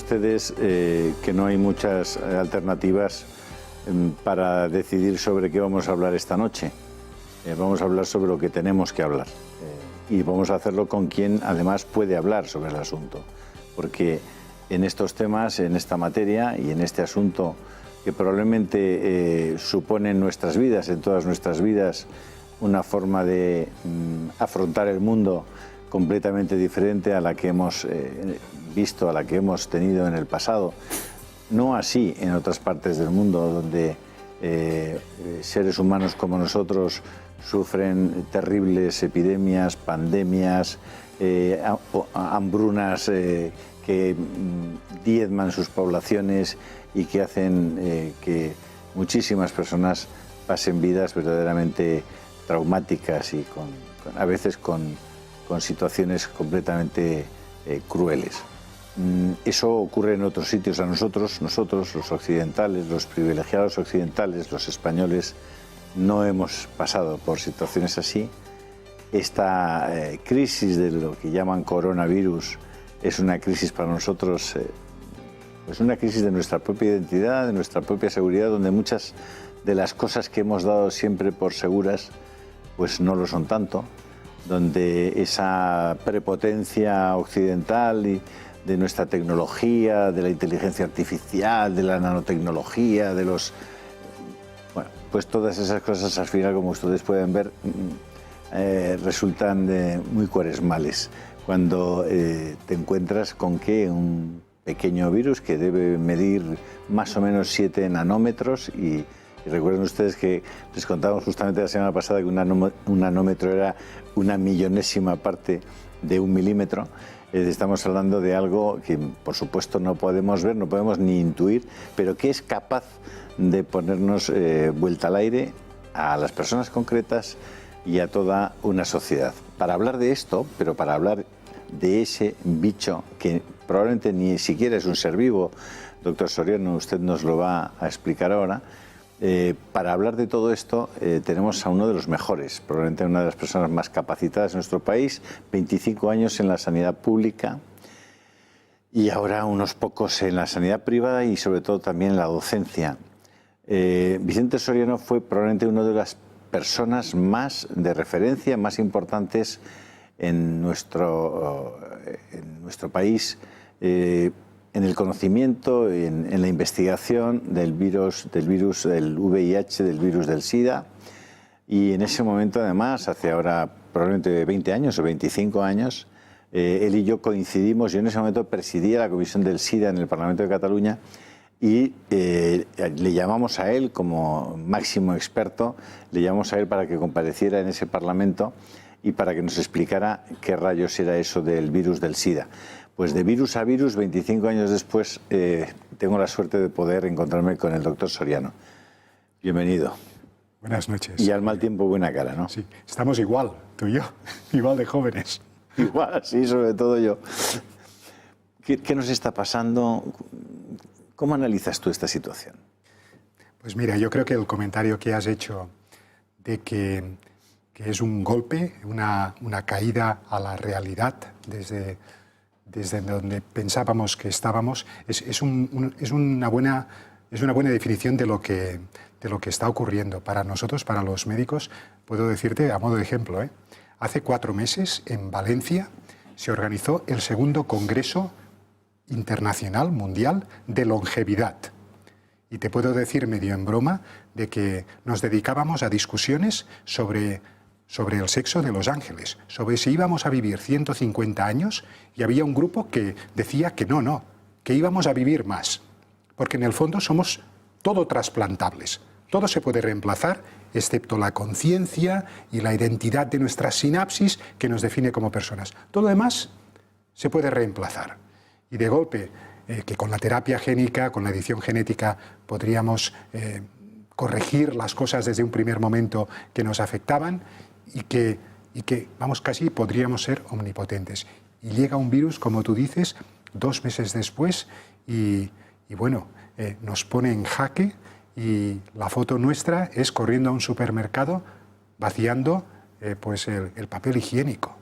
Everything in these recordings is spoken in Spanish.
ustedes que no hay muchas alternativas para decidir sobre qué vamos a hablar esta noche. Vamos a hablar sobre lo que tenemos que hablar y vamos a hacerlo con quien además puede hablar sobre el asunto, porque en estos temas, en esta materia y en este asunto que probablemente supone en nuestras vidas, en todas nuestras vidas, una forma de afrontar el mundo completamente diferente a la que hemos visto, a la que hemos tenido en el pasado. No así en otras partes del mundo, donde seres humanos como nosotros sufren terribles epidemias, pandemias, hambrunas que diezman sus poblaciones y que hacen que muchísimas personas pasen vidas verdaderamente traumáticas y a veces con situaciones completamente crueles. Eso ocurre en otros sitios. A nosotros los occidentales, los privilegiados occidentales, los españoles, no hemos pasado por situaciones así. Esta crisis de lo que llaman coronavirus es una crisis para nosotros, es una crisis de nuestra propia identidad, de nuestra propia seguridad, donde muchas de las cosas que hemos dado siempre por seguras, pues no lo son tanto, donde esa prepotencia occidental y de nuestra tecnología, de la inteligencia artificial, de la nanotecnología, de los... Bueno, pues todas esas cosas al final, como ustedes pueden ver, resultan muy cuaresmales cuando te encuentras con que un pequeño virus que debe medir más o menos 7 nanómetros y recuerden ustedes que les contamos justamente la semana pasada que un nanómetro era una millonésima parte de un milímetro. Estamos hablando de algo que por supuesto no podemos ver, no podemos ni intuir, pero que es capaz de ponernos vuelta al aire a las personas concretas y a toda una sociedad. Para hablar de esto, pero para hablar de ese bicho que probablemente ni siquiera es un ser vivo, doctor Soriano, usted nos lo va a explicar ahora. Para hablar de todo esto tenemos a uno de los mejores, probablemente una de las personas más capacitadas en nuestro país, 25 años en la sanidad pública y ahora unos pocos en la sanidad privada y sobre todo también en la docencia. Vicente Soriano fue probablemente una de las personas más de referencia, más importantes en nuestro país, en el conocimiento, en la investigación del virus del VIH, del virus del SIDA. Y en ese momento, además, hace ahora probablemente 20 años o 25 años, él y yo coincidimos. Yo en ese momento presidía la Comisión del SIDA en el Parlamento de Cataluña y le llamamos a él como máximo experto, le llamamos a él para que compareciera en ese Parlamento y para que nos explicara qué rayos era eso del virus del SIDA. Pues de virus a virus, 25 años después, tengo la suerte de poder encontrarme con el doctor Soriano. Bienvenido. Buenas noches. Y al mal tiempo, buena cara, ¿no? Sí, estamos igual, tú y yo, igual de jóvenes. Igual, sí, sobre todo yo. ¿Qué nos está pasando? ¿Cómo analizas tú esta situación? Pues mira, yo creo que el comentario que has hecho de que es un golpe, una caída a la realidad desde donde pensábamos que estábamos, es una buena definición de lo que está ocurriendo. Para nosotros, para los médicos, puedo decirte a modo de ejemplo, hace 4 meses en Valencia se organizó el segundo Congreso Internacional Mundial de Longevidad. Y te puedo decir medio en broma de que nos dedicábamos a discusiones sobre el sexo de los ángeles, sobre si íbamos a vivir 150 años y había un grupo que decía que no, que íbamos a vivir más, porque en el fondo somos todo trasplantables, todo se puede reemplazar excepto la conciencia y la identidad de nuestras sinapsis que nos define como personas. Todo lo demás se puede reemplazar y de golpe que con la terapia génica, con la edición genética podríamos corregir las cosas desde un primer momento que nos afectaban y que vamos, casi podríamos ser omnipotentes. Y llega un virus, como tú dices, 2 meses después y bueno, nos pone en jaque y la foto nuestra es corriendo a un supermercado vaciando pues el papel higiénico.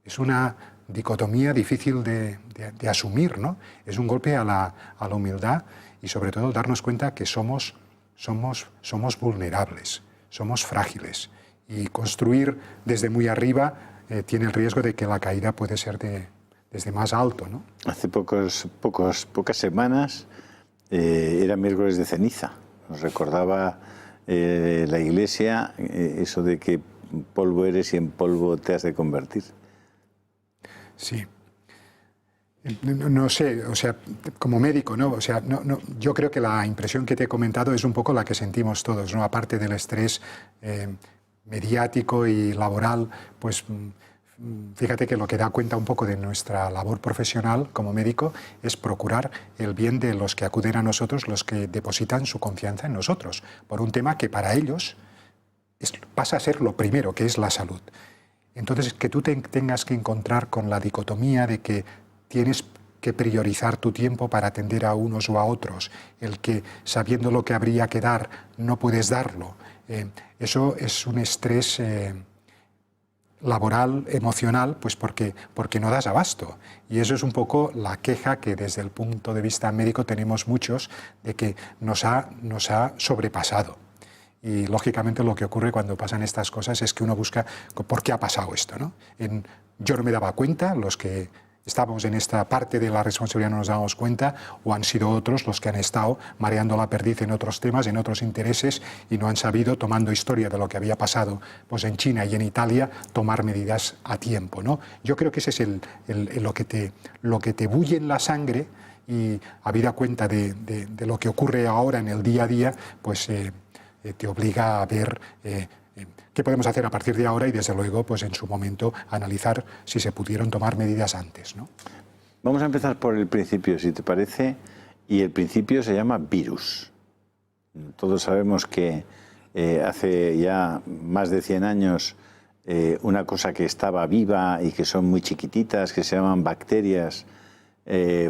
Es una dicotomía difícil de asumir, ¿no? Es un golpe a la humildad y sobre todo darnos cuenta que somos vulnerables, somos frágiles y construir desde muy arriba tiene el riesgo de que la caída puede ser desde más alto, ¿no? Hace pocas semanas era miércoles de ceniza. Nos recordaba la Iglesia eso de que polvo eres y en polvo te has de convertir. Sí. No sé, o sea, como médico, ¿no? O sea, yo creo que la impresión que te he comentado es un poco la que sentimos todos, ¿no? Aparte del estrés mediático y laboral, pues fíjate que lo que da cuenta un poco de nuestra labor profesional como médico es procurar el bien de los que acuden a nosotros, los que depositan su confianza en nosotros, por un tema que para ellos pasa a ser lo primero, que es la salud. Entonces, que tú tengas que encontrar con la dicotomía de que tienes que priorizar tu tiempo para atender a unos o a otros, el que sabiendo lo que habría que dar no puedes darlo, eso es un estrés laboral, emocional, pues porque no das abasto. Y eso es un poco la queja que desde el punto de vista médico tenemos muchos, de que nos ha sobrepasado. Y lógicamente lo que ocurre cuando pasan estas cosas es que uno busca por qué ha pasado esto, ¿no? Yo no me daba cuenta, los que estábamos en esta parte de la responsabilidad no nos dábamos cuenta, o han sido otros los que han estado mareando la perdiz en otros temas, en otros intereses, y no han sabido, tomando historia de lo que había pasado pues en China y en Italia, tomar medidas a tiempo, ¿no? Yo creo que ese es lo que te bulle en la sangre, y habida cuenta de lo que ocurre ahora en el día a día, pues te obliga a ver qué podemos hacer a partir de ahora y, desde luego, pues en su momento analizar si se pudieron tomar medidas antes, ¿no? Vamos a empezar por el principio, si te parece, y el principio se llama virus. Todos sabemos que hace ya más de 100 años una cosa que estaba viva y que son muy chiquititas, que se llaman bacterias,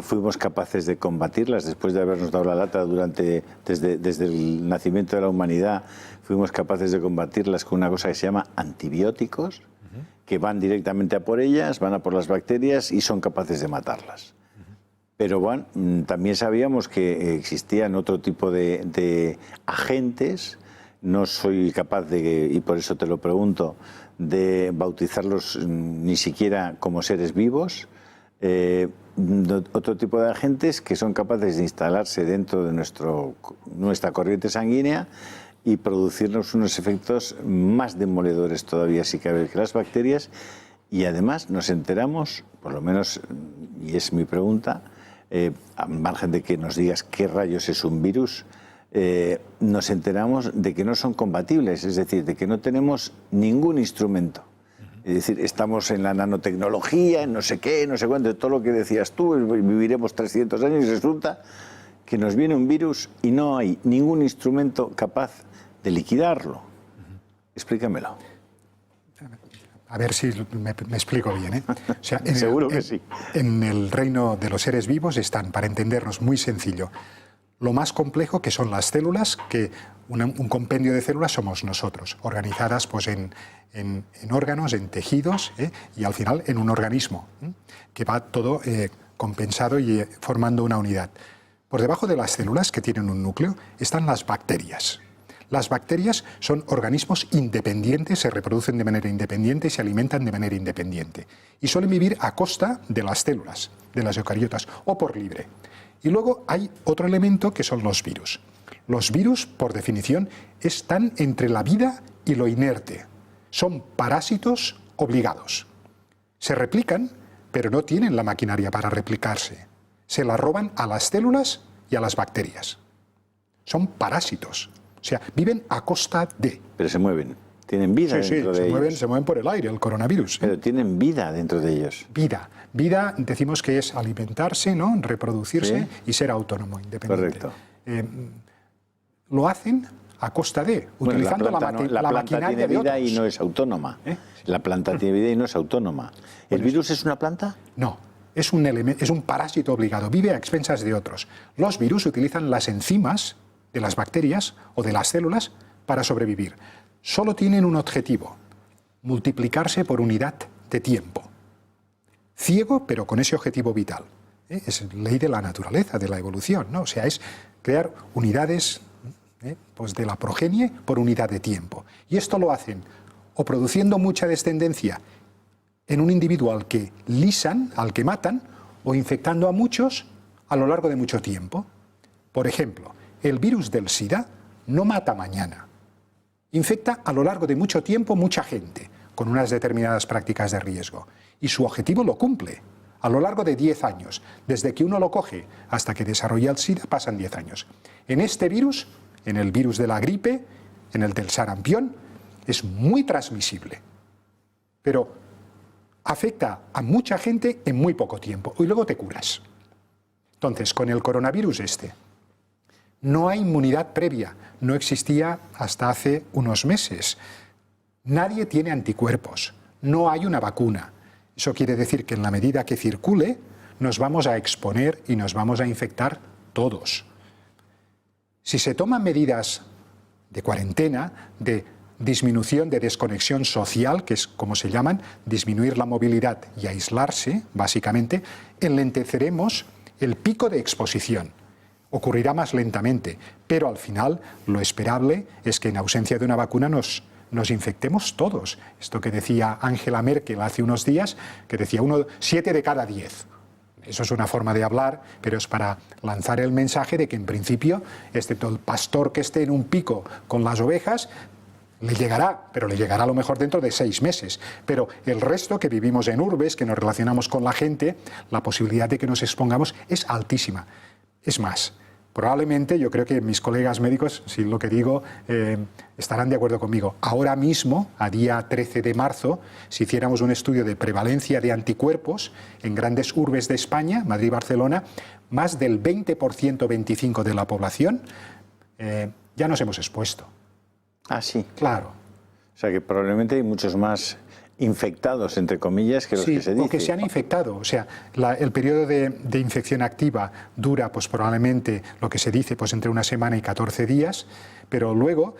fuimos capaces de combatirlas después de habernos dado la lata desde el nacimiento de la humanidad. Fuimos capaces de combatirlas con una cosa que se llama antibióticos, que van directamente a por ellas, van a por las bacterias y son capaces de matarlas. Pero bueno, también sabíamos que existían otro tipo de agentes. No soy capaz y por eso te lo pregunto, de bautizarlos ni siquiera como seres vivos. Otro tipo de agentes que son capaces de instalarse dentro de nuestra corriente sanguínea y producirnos unos efectos más demoledores todavía, si cabe, que las bacterias. Y además nos enteramos, por lo menos, y es mi pregunta, a margen de que nos digas qué rayos es un virus, nos enteramos de que no son compatibles, es decir, de que no tenemos ningún instrumento. Es decir, estamos en la nanotecnología, en no sé qué, no sé cuánto, todo lo que decías tú, viviremos 300 años y resulta que nos viene un virus y no hay ningún instrumento capaz de liquidarlo. Explícamelo. A ver si me explico bien, ¿eh? O sea, seguro que sí. En el reino de los seres vivos están, para entendernos muy sencillo, lo más complejo, que son las células, que un compendio de células somos nosotros, organizadas pues en órganos, en tejidos, y al final en un organismo, que va todo compensado y formando una unidad. Por debajo de las células, que tienen un núcleo, están las bacterias. Las bacterias son organismos independientes, se reproducen de manera independiente y se alimentan de manera independiente. Y suelen vivir a costa de las células, de las eucariotas, o por libre. Y luego hay otro elemento que son los virus. Los virus, por definición, están entre la vida y lo inerte. Son parásitos obligados. Se replican, pero no tienen la maquinaria para replicarse. Se la roban a las células y a las bacterias. Son parásitos. O sea, viven a costa de... Pero se mueven. Tienen vida dentro de ellos. Se mueven por el aire, el coronavirus. Pero tienen vida dentro de ellos. Vida. Vida, decimos que es alimentarse, ¿no? Reproducirse, sí, y ser autónomo, independiente. Correcto. Lo hacen a costa de, utilizando la planta tiene vida y no es autónoma. La planta tiene vida y no es autónoma. ¿El virus es una planta? No. Es un parásito obligado. Vive a expensas de otros. Los virus utilizan las enzimas de las bacterias o de las células para sobrevivir. Solo tienen un objetivo: multiplicarse por unidad de tiempo. ciego, pero con ese objetivo vital. Es ley de la naturaleza, de la evolución, ¿no? O sea, es crear unidades pues de la progenie por unidad de tiempo. Y esto lo hacen o produciendo mucha descendencia en un individuo al que lisan, al que matan, o infectando a muchos a lo largo de mucho tiempo. Por ejemplo, el virus del SIDA no mata mañana. Infecta a lo largo de mucho tiempo mucha gente, con unas determinadas prácticas de riesgo. Y su objetivo lo cumple. A lo largo de 10 años, desde que uno lo coge hasta que desarrolla el SIDA, pasan 10 años. En este virus, en el virus de la gripe, en el del sarampión, es muy transmisible. Pero afecta a mucha gente en muy poco tiempo y luego te curas. Entonces, con el coronavirus no hay inmunidad previa, no existía hasta hace unos meses. Nadie tiene anticuerpos, no hay una vacuna. Eso quiere decir que en la medida que circule, nos vamos a exponer y nos vamos a infectar todos. Si se toman medidas de cuarentena, de disminución, de desconexión social, que es como se llaman, disminuir la movilidad y aislarse, básicamente, enlenteceremos el pico de exposición. Ocurrirá más lentamente, pero al final lo esperable es que en ausencia de una vacuna nos infectemos todos. Esto que decía Angela Merkel hace unos días, que decía 7 de cada 10. Eso es una forma de hablar, pero es para lanzar el mensaje de que en principio, excepto el pastor que esté en un pico con las ovejas, le llegará, pero le llegará a lo mejor dentro de 6 meses. Pero el resto que vivimos en urbes, que nos relacionamos con la gente, la posibilidad de que nos expongamos es altísima. Es más, probablemente yo creo que mis colegas médicos, si lo que digo, estarán de acuerdo conmigo. Ahora mismo, a día 13 de marzo, si hiciéramos un estudio de prevalencia de anticuerpos en grandes urbes de España, Madrid y Barcelona, más del 20%, 25% de la población ya nos hemos expuesto. Ah, sí. Claro. O sea que probablemente hay muchos más infectados, entre comillas, que los que se dice. O que se han infectado. O sea, el periodo de infección activa dura, pues probablemente, lo que se dice, pues entre una semana y 14 días, pero luego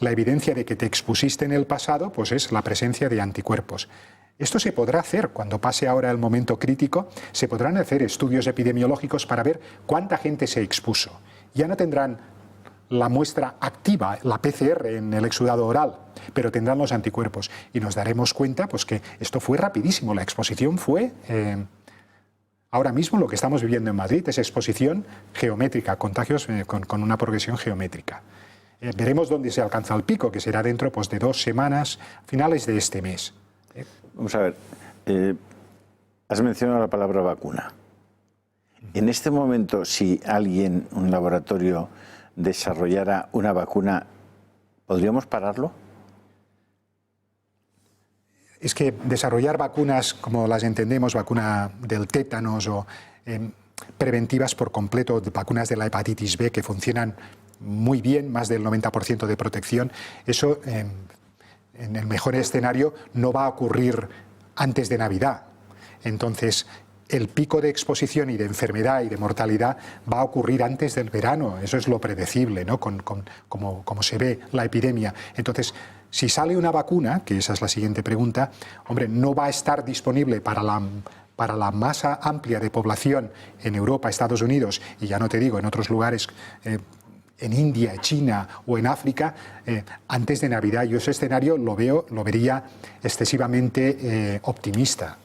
la evidencia de que te expusiste en el pasado, pues es la presencia de anticuerpos. Esto se podrá hacer cuando pase ahora el momento crítico, se podrán hacer estudios epidemiológicos para ver cuánta gente se expuso. Ya no tendrán la muestra activa, la PCR en el exudado oral, pero tendrán los anticuerpos y nos daremos cuenta pues que esto fue rapidísimo, la exposición fue ahora mismo lo que estamos viviendo en Madrid es exposición geométrica, contagios con una progresión geométrica. Veremos dónde se alcanza el pico, que será dentro pues, de 2 semanas, finales de este mes. Vamos a ver, has mencionado la palabra vacuna. En este momento, si alguien, un laboratorio, desarrollara una vacuna, ¿podríamos pararlo? Es que desarrollar vacunas como las entendemos, vacuna del tétanos o preventivas por completo, vacunas de la hepatitis B que funcionan muy bien, más del 90% de protección, eso en el mejor escenario no va a ocurrir antes de Navidad. Entonces, el pico de exposición y de enfermedad y de mortalidad va a ocurrir antes del verano, eso es lo predecible, ¿no? Como se ve la epidemia. Entonces, si sale una vacuna, que esa es la siguiente pregunta, hombre, no va a estar disponible para la masa amplia de población en Europa, Estados Unidos, y ya no te digo, en otros lugares, en India, China o en África, antes de Navidad. Yo ese escenario lo vería excesivamente optimista.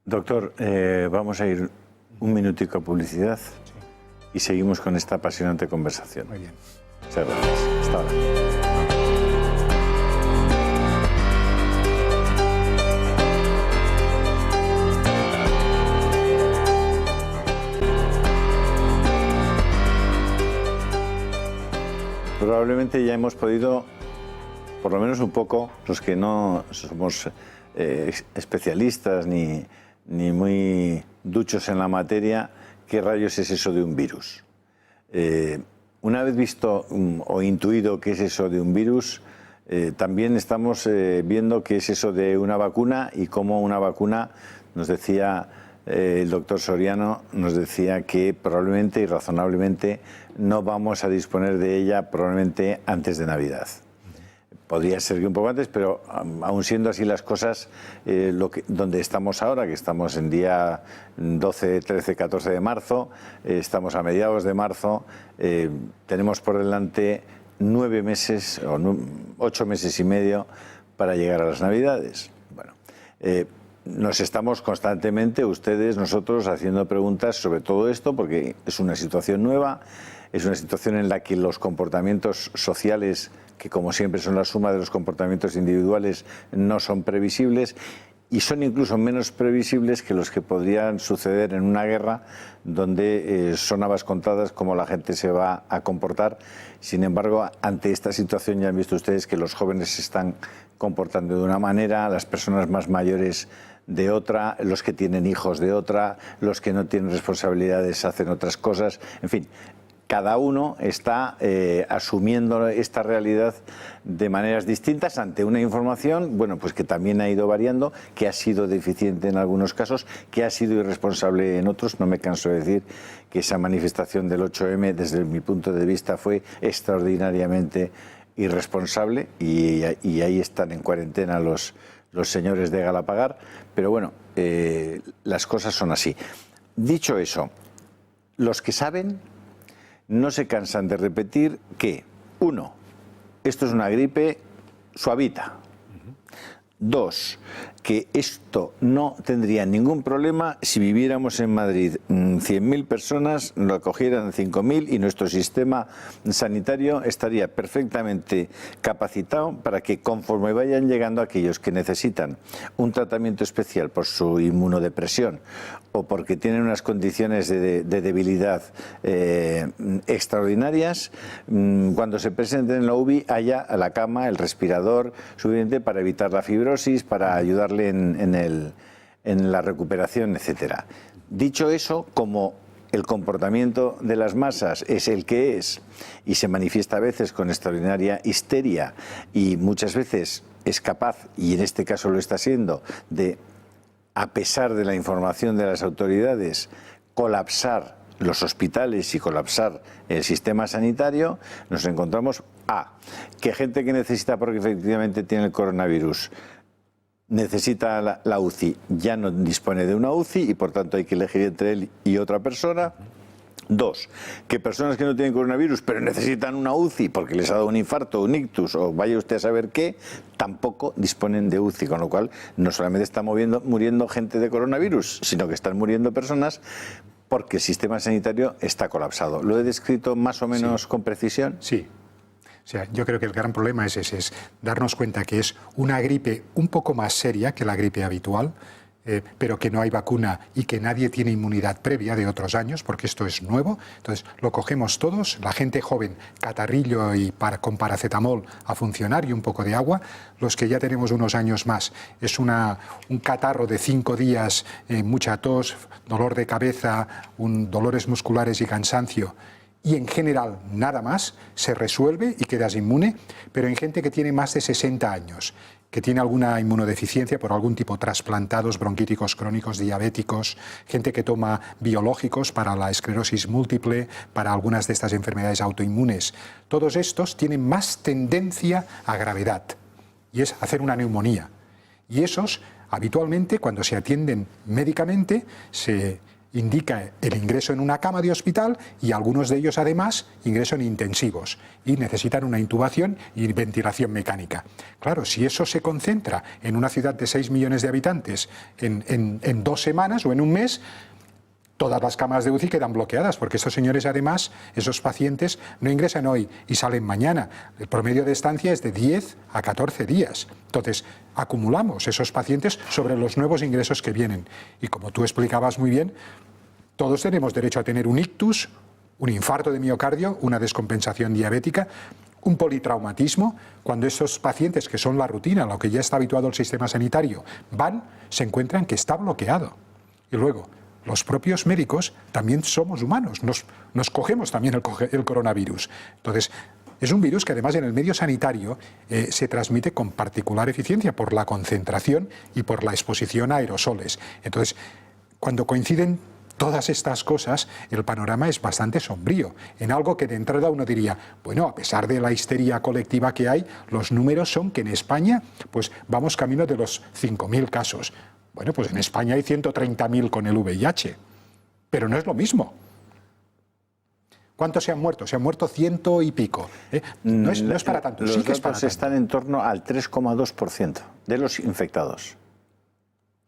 Doctor, vamos a ir un minutico a publicidad y seguimos con esta apasionante conversación. Muy bien. Muchas gracias. Hasta ahora. Probablemente ya hemos podido, por lo menos un poco, los que no somos especialistas ni muy duchos en la materia, ¿qué rayos es eso de un virus? Una vez visto o intuido qué es eso de un virus, también estamos viendo qué es eso de una vacuna y cómo una vacuna, nos decía el doctor Soriano, nos decía que probablemente y razonablemente no vamos a disponer de ella probablemente antes de Navidad. podría ser que un poco antes, pero aún siendo así las cosas, donde estamos ahora, que estamos en día 12, 13, 14 de marzo, estamos a mediados de marzo, tenemos por delante 9 meses o 8 meses y medio para llegar a las Navidades. Bueno, nos estamos constantemente, ustedes, nosotros, haciendo preguntas sobre todo esto, porque es una situación nueva, es una situación en la que los comportamientos sociales, que como siempre son la suma de los comportamientos individuales, no son previsibles y son incluso menos previsibles que los que podrían suceder en una guerra, donde son habas contadas cómo la gente se va a comportar. Sin embargo, ante esta situación ya han visto ustedes que los jóvenes se están comportando de una manera, las personas más mayores de otra, los que tienen hijos de otra, los que no tienen responsabilidades hacen otras cosas, en fin. Cada uno está asumiendo esta realidad de maneras distintas ante una información, bueno, pues que también ha ido variando, que ha sido deficiente en algunos casos, que ha sido irresponsable en otros. No me canso de decir que esa manifestación del 8M, desde mi punto de vista, fue extraordinariamente irresponsable y ahí están en cuarentena los señores de Galapagar. Pero bueno, las cosas son así. Dicho eso, los que saben no se cansan de repetir que, 1, esto es una gripe suavita. 2, que esto no tendría ningún problema si viviéramos en Madrid 100.000 personas, lo acogieran 5.000 y nuestro sistema sanitario estaría perfectamente capacitado para que, conforme vayan llegando aquellos que necesitan un tratamiento especial por su inmunodepresión o porque tienen unas condiciones de debilidad extraordinarias, cuando se presenten en la UBI haya la cama, el respirador suficiente para evitar la fibrosis, para ayudarle en la recuperación, etcétera. Dicho eso, como el comportamiento de las masas es el que es y se manifiesta a veces con extraordinaria histeria y muchas veces es capaz, y en este caso lo está siendo, de, a pesar de la información de las autoridades, colapsar los hospitales y colapsar el sistema sanitario, nos encontramos que gente que necesita, porque efectivamente tiene el coronavirus, necesita la UCI, ya no dispone de una UCI y por tanto hay que elegir entre él y otra persona. 2, que personas que no tienen coronavirus pero necesitan una UCI porque les ha dado un infarto, un ictus o vaya usted a saber qué, tampoco disponen de UCI, con lo cual no solamente está muriendo gente de coronavirus, sino que están muriendo personas porque el sistema sanitario está colapsado. ¿Lo he descrito más o menos con precisión? Sí. O sea, yo creo que el gran problema es ese, es darnos cuenta que es una gripe un poco más seria que la gripe habitual, pero que no hay vacuna y que nadie tiene inmunidad previa de otros años, porque esto es nuevo. Entonces, lo cogemos todos, la gente joven, catarrillo y con paracetamol a funcionar y un poco de agua. Los que ya tenemos unos años más, es un catarro de 5 días, mucha tos, dolor de cabeza, dolores musculares y cansancio. Y en general nada más, se resuelve y quedas inmune, pero en gente que tiene más de 60 años, que tiene alguna inmunodeficiencia por algún tipo, trasplantados, bronquíticos crónicos, diabéticos, gente que toma biológicos para la esclerosis múltiple, para algunas de estas enfermedades autoinmunes, todos estos tienen más tendencia a gravedad, y es hacer una neumonía. Y esos, habitualmente, cuando se atienden médicamente, se indica el ingreso en una cama de hospital y algunos de ellos además ingreso en intensivos y necesitan una intubación y ventilación mecánica. Claro, si eso se concentra en una ciudad de 6 millones de habitantes en 2 semanas o en un mes, todas las camas de UCI quedan bloqueadas porque estos señores además, esos pacientes no ingresan hoy y salen mañana. El promedio de estancia es de 10 a 14 días. Entonces, acumulamos esos pacientes sobre los nuevos ingresos que vienen. Y como tú explicabas muy bien, todos tenemos derecho a tener un ictus, un infarto de miocardio, una descompensación diabética, un politraumatismo, cuando esos pacientes que son la rutina, a lo que ya está habituado el sistema sanitario, se encuentran que está bloqueado. Y luego, los propios médicos también somos humanos, nos cogemos también el coronavirus. Entonces, es un virus que además en el medio sanitario se transmite con particular eficiencia por la concentración y por la exposición a aerosoles. Entonces, cuando coinciden todas estas cosas, el panorama es bastante sombrío, en algo que de entrada uno diría, bueno, a pesar de la histeria colectiva que hay, los números son que en España pues vamos camino de los 5.000 casos. Bueno, pues en España hay 130.000 con el VIH, pero no es lo mismo. ¿Cuántos se han muerto? Se han muerto 100 y pico. No es para tanto. Los sí que es para datos tanto. están en torno al 3,2% de los infectados.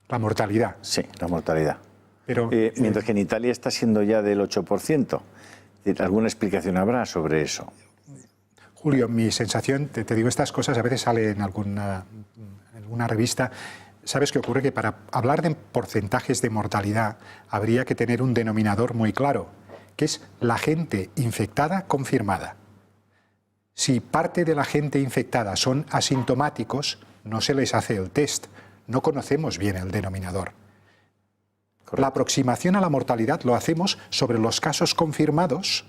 La mortalidad. Sí, la mortalidad. Pero, mientras que en Italia está siendo ya del 8%. ¿Alguna explicación habrá sobre eso? Julio, mi sensación, te digo estas cosas, a veces sale en alguna revista. ¿Sabes qué ocurre? Que para hablar de porcentajes de mortalidad habría que tener un denominador muy claro, que es la gente infectada confirmada. Si parte de la gente infectada son asintomáticos, no se les hace el test. No conocemos bien el denominador. Correcto. La aproximación a la mortalidad lo hacemos sobre los casos confirmados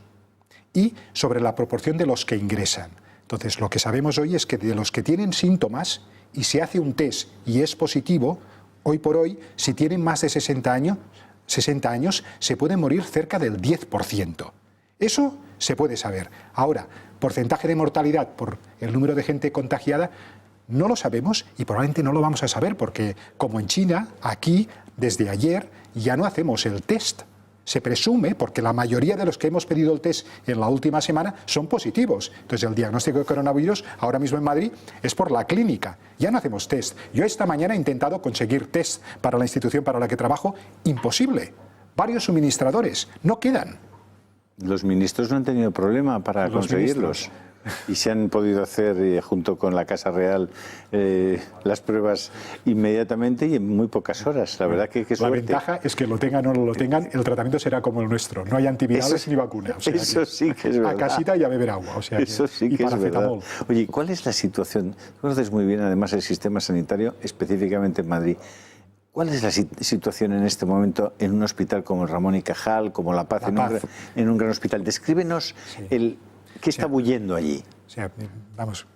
y sobre la proporción de los que ingresan. Entonces, lo que sabemos hoy es que de los que tienen síntomas y se hace un test y es positivo, hoy por hoy, si tienen más de 60 años, se puede morir cerca del 10%. Eso se puede saber. Ahora, porcentaje de mortalidad por el número de gente contagiada, no lo sabemos y probablemente no lo vamos a saber porque, como en China, aquí, desde ayer, ya no hacemos el test. Se presume, porque la mayoría de los que hemos pedido el test en la última semana son positivos. Entonces, el diagnóstico de coronavirus, ahora mismo en Madrid, es por la clínica. Ya no hacemos test. Yo esta mañana he intentado conseguir test para la institución para la que trabajo. Imposible. Varios suministradores. No quedan. Los ministros no han tenido problema para conseguirlos. Y se han podido hacer, junto con la Casa Real, las pruebas inmediatamente y en muy pocas horas. La verdad que la suerte. ventaja es que lo tengan o no lo tengan, el tratamiento será como el nuestro. No hay antivirales ni vacuna. O sea, eso sí que es verdad. A casita y a beber agua. O sea, eso sí que es verdad. Oye, ¿cuál es la situación? Tú conoces muy bien, además, el sistema sanitario, específicamente en Madrid. ¿Cuál es la situación en este momento en un hospital como el Ramón y Cajal, como La Paz, en un gran hospital? Descríbenos ¿qué está bullendo allí? O sea, vamos,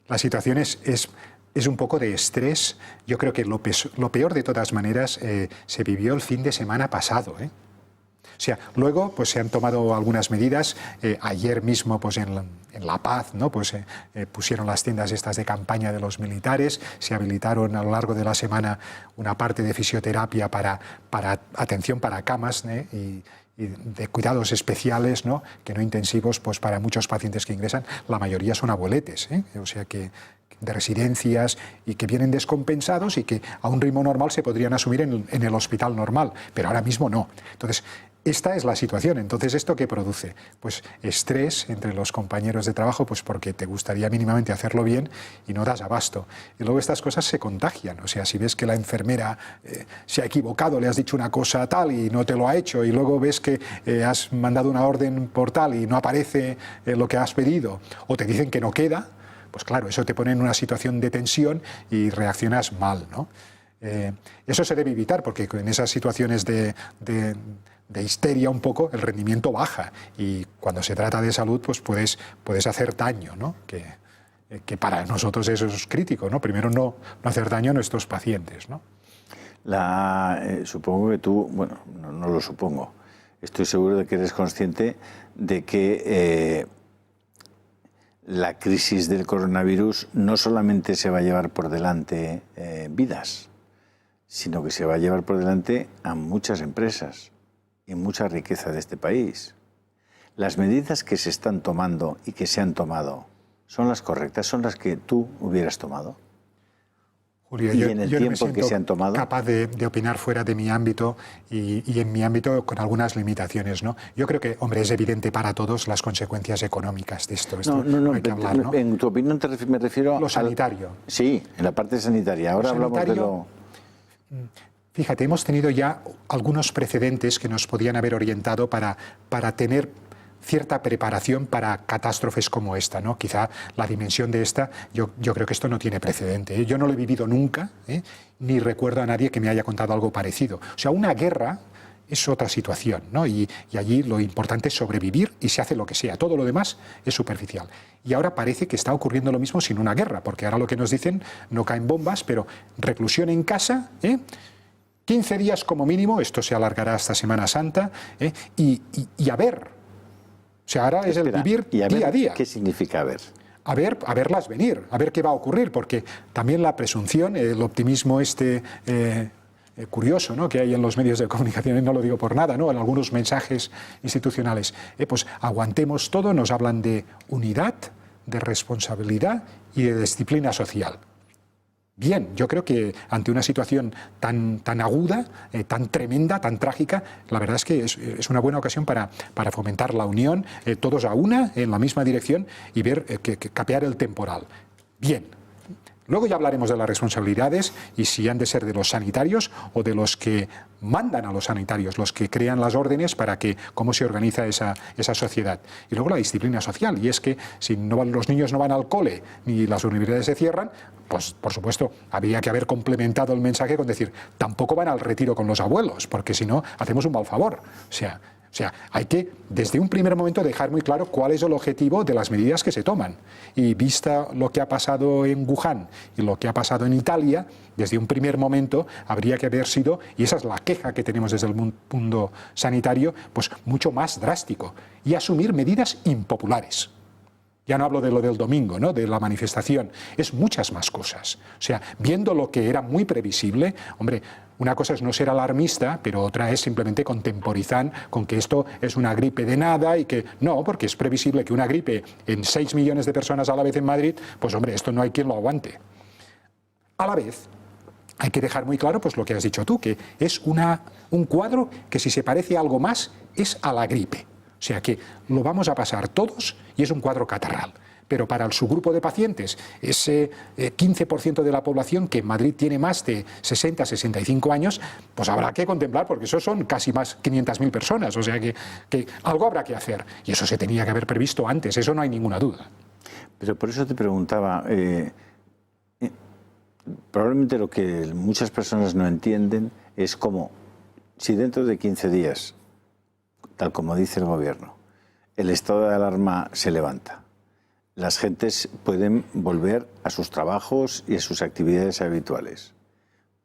la situación es un poco de estrés. Yo creo que lo peor de todas maneras se vivió el fin de semana pasado. O sea, luego pues se han tomado algunas medidas. Ayer mismo pues en La Paz, ¿no? Pues pusieron las tiendas estas de campaña de los militares, se habilitaron a lo largo de la semana una parte de fisioterapia para atención para camas y de cuidados especiales, ¿no? Que no intensivos, pues para muchos pacientes que ingresan, la mayoría son abueletes, o sea que de residencias y que vienen descompensados y que a un ritmo normal se podrían asumir en el hospital normal, pero ahora mismo no. Entonces, esta es la situación. Entonces, ¿esto qué produce? Pues estrés entre los compañeros de trabajo, pues porque te gustaría mínimamente hacerlo bien y no das abasto. Y luego estas cosas se contagian. O sea, si ves que la enfermera se ha equivocado, le has dicho una cosa tal y no te lo ha hecho, y luego ves que has mandado una orden por tal y no aparece lo que has pedido, o te dicen que no queda, pues claro, eso te pone en una situación de tensión y reaccionas mal, ¿no? Eso se debe evitar porque en esas situaciones de histeria un poco, el rendimiento baja y cuando se trata de salud pues puedes hacer daño, ¿no? Que para nosotros eso es crítico, ¿no? Primero no hacer daño a nuestros pacientes, ¿no? Supongo que tú, bueno, no lo supongo, estoy seguro de que eres consciente de que la crisis del coronavirus no solamente se va a llevar por delante vidas, sino que se va a llevar por delante a muchas empresas y mucha riqueza de este país. Las medidas que se están tomando y que se han tomado, ¿son las correctas? ¿Son las que tú hubieras tomado? Julio, y en el yo tiempo no me que se han tomado, capaz de opinar fuera de mi ámbito y en mi ámbito con algunas limitaciones, ¿no? Yo creo que, hombre, es evidente para todos las consecuencias económicas de esto. No hay que hablar, ¿no? En tu opinión me refiero a lo sanitario. Sí, en la parte sanitaria. Ahora hablamos de lo... Fíjate, hemos tenido ya algunos precedentes que nos podían haber orientado para tener cierta preparación para catástrofes como esta, ¿no? Quizá la dimensión de esta, yo creo que esto no tiene precedente. Yo no lo he vivido nunca, ni recuerdo a nadie que me haya contado algo parecido. O sea, una guerra es otra situación, ¿no? Y allí lo importante es sobrevivir y se hace lo que sea. Todo lo demás es superficial. Y ahora parece que está ocurriendo lo mismo sin una guerra, porque ahora lo que nos dicen, no caen bombas, pero reclusión en casa, 15 días como mínimo, esto se alargará hasta Semana Santa, y a ver. O sea, ahora es el vivir y día a día. ¿Qué significa ver? A verlas venir, a ver qué va a ocurrir, porque también la presunción, el optimismo curioso, ¿no?, que hay en los medios de comunicación, y no lo digo por nada, ¿no?, en algunos mensajes institucionales, pues aguantemos todo, nos hablan de unidad, de responsabilidad y de disciplina social. Bien, yo creo que ante una situación tan aguda, tan tremenda, tan trágica, la verdad es que es una buena ocasión para fomentar la unión, todos a una, en la misma dirección, y ver que capear el temporal. Bien. Luego ya hablaremos de las responsabilidades y si han de ser de los sanitarios o de los que mandan a los sanitarios, los que crean las órdenes para cómo se organiza esa sociedad. Y luego la disciplina social, y es que si los niños no van al cole ni las universidades se cierran, pues por supuesto habría que haber complementado el mensaje con decir, tampoco van al retiro con los abuelos, porque si no hacemos un mal favor. O sea, hay que, desde un primer momento, dejar muy claro cuál es el objetivo de las medidas que se toman. Y vista lo que ha pasado en Wuhan y lo que ha pasado en Italia, desde un primer momento habría que haber sido, y esa es la queja que tenemos desde el mundo sanitario, pues mucho más drástico y asumir medidas impopulares. Ya no hablo de lo del domingo, ¿no?, de la manifestación, es muchas más cosas. O sea, viendo lo que era muy previsible, hombre, una cosa es no ser alarmista, pero otra es simplemente contemporizar con que esto es una gripe de nada y que no, porque es previsible que una gripe en 6 millones de personas a la vez en Madrid, pues hombre, esto no hay quien lo aguante. A la vez, hay que dejar muy claro pues lo que has dicho tú, que es un cuadro que si se parece a algo más es a la gripe. O sea que lo vamos a pasar todos y es un cuadro catarral. Pero para el subgrupo de pacientes, ese 15% de la población que en Madrid tiene más de 60, 65 años, pues habrá que contemplar, porque eso son casi más 500.000 personas, o sea que algo habrá que hacer. Y eso se tenía que haber previsto antes, eso no hay ninguna duda. Pero por eso te preguntaba, probablemente lo que muchas personas no entienden es cómo, si dentro de 15 días, tal como dice el gobierno, el estado de alarma se levanta, las gentes pueden volver a sus trabajos y a sus actividades habituales.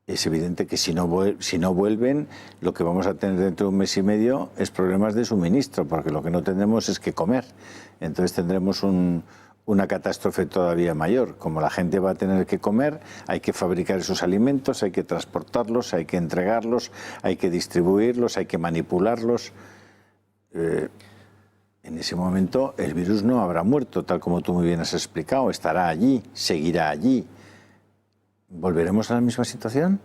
Es evidente que si no vuelven, lo que vamos a tener dentro de un mes y medio es problemas de suministro, porque lo que no tendremos es que comer. Entonces tendremos una catástrofe todavía mayor. Como la gente va a tener que comer, hay que fabricar esos alimentos, hay que transportarlos, hay que entregarlos, hay que distribuirlos, hay que manipularlos. En ese momento el virus no habrá muerto, tal como tú muy bien has explicado, estará allí, seguirá allí. ¿Volveremos a la misma situación?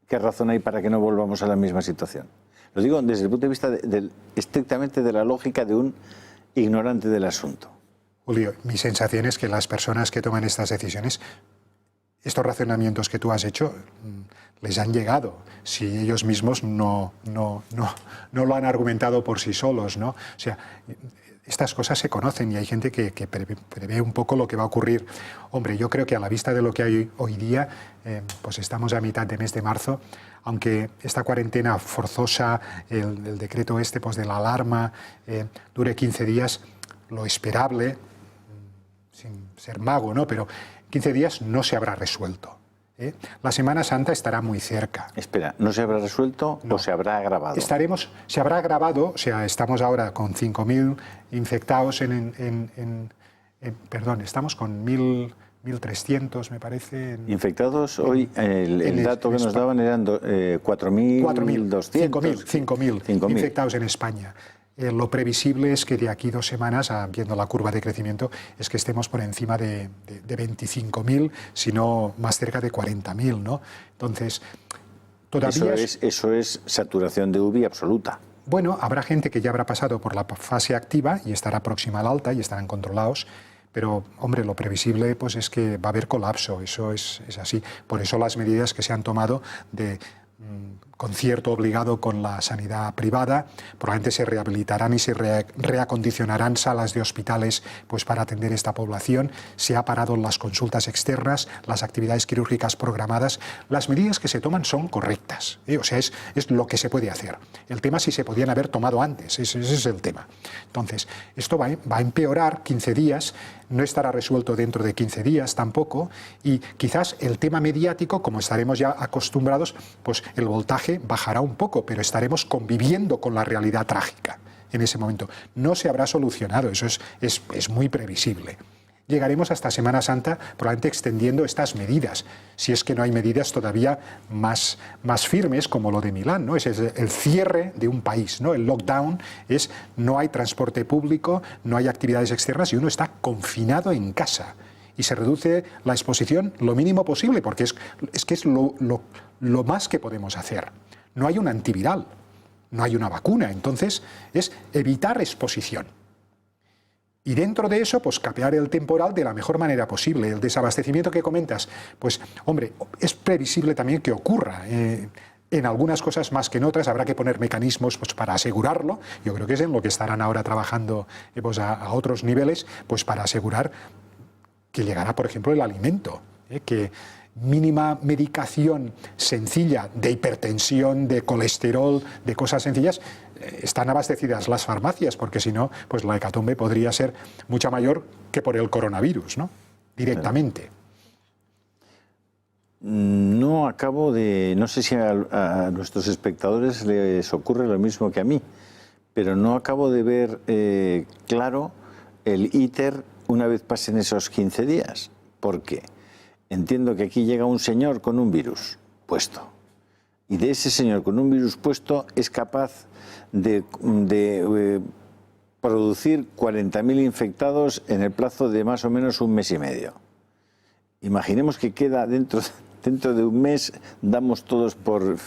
¿Qué razón hay para que no volvamos a la misma situación? Lo digo desde el punto de vista estrictamente de la lógica de un ignorante del asunto. Julio, mi sensación es que las personas que toman estas decisiones, estos razonamientos que tú has hecho, les han llegado, si ellos mismos no lo han argumentado por sí solos, ¿no? O sea, estas cosas se conocen y hay gente que prevé un poco lo que va a ocurrir. Hombre, yo creo que a la vista de lo que hay hoy día, pues estamos a mitad de mes de marzo, aunque esta cuarentena forzosa, el decreto pues de la alarma, dure 15 días, lo esperable, sin ser mago, ¿no?, pero 15 días no se habrá resuelto. La Semana Santa estará muy cerca. Espera, ¿no se habrá resuelto o se habrá agravado? Se habrá agravado, o sea, estamos ahora con 5.000 infectados perdón, estamos con 1.300, me parece. Infectados hoy, el dato que nos daban eran 4.200. 5.000 infectados en España. Lo previsible es que de aquí 2 semanas, viendo la curva de crecimiento, es que estemos por encima de 25.000, si no más cerca de 40.000, ¿no? Entonces, todavía... Eso es saturación de UBI absoluta. Bueno, habrá gente que ya habrá pasado por la fase activa y estará próxima al alta y estarán controlados, pero, hombre, lo previsible pues, es que va a haber colapso, eso es así. Por eso las medidas que se han tomado de concierto obligado con la sanidad privada, probablemente se rehabilitarán y se reacondicionarán salas de hospitales pues, para atender esta población, se ha parado las consultas externas, las actividades quirúrgicas programadas, las medidas que se toman son correctas, o sea, es lo que se puede hacer. El tema es si se podían haber tomado antes, ese es el tema. Entonces, esto va a empeorar 15 días, no estará resuelto dentro de 15 días tampoco, y quizás el tema mediático, como estaremos ya acostumbrados, pues el voltaje bajará un poco, pero estaremos conviviendo con la realidad trágica en ese momento. No se habrá solucionado, eso es muy previsible. Llegaremos hasta Semana Santa probablemente extendiendo estas medidas, si es que no hay medidas todavía más firmes como lo de Milán, ¿no? Es el cierre de un país, ¿no? El lockdown es no hay transporte público, no hay actividades externas y uno está confinado en casa. Y se reduce la exposición lo mínimo posible, porque es lo más que podemos hacer. No hay un antiviral, no hay una vacuna, entonces es evitar exposición. Y dentro de eso, pues capear el temporal de la mejor manera posible. El desabastecimiento que comentas, pues hombre, es previsible también que ocurra. En algunas cosas más que en otras habrá que poner mecanismos pues, para asegurarlo. Yo creo que es en lo que estarán ahora trabajando pues, a otros niveles, pues para asegurar que llegará, por ejemplo, el alimento, que mínima medicación sencilla de hipertensión, de colesterol, de cosas sencillas, están abastecidas las farmacias, porque si no, pues la hecatombe podría ser mucha mayor que por el coronavirus, ¿no? Directamente. No sé si a nuestros espectadores les ocurre lo mismo que a mí, pero no acabo de ver claro el íter una vez pasen esos 15 días. ¿Por qué? Entiendo que aquí llega un señor con un virus puesto. Y de ese señor con un virus puesto es capaz de producir 40.000 infectados en el plazo de más o menos un mes y medio. Imaginemos que queda dentro de un mes, damos todos por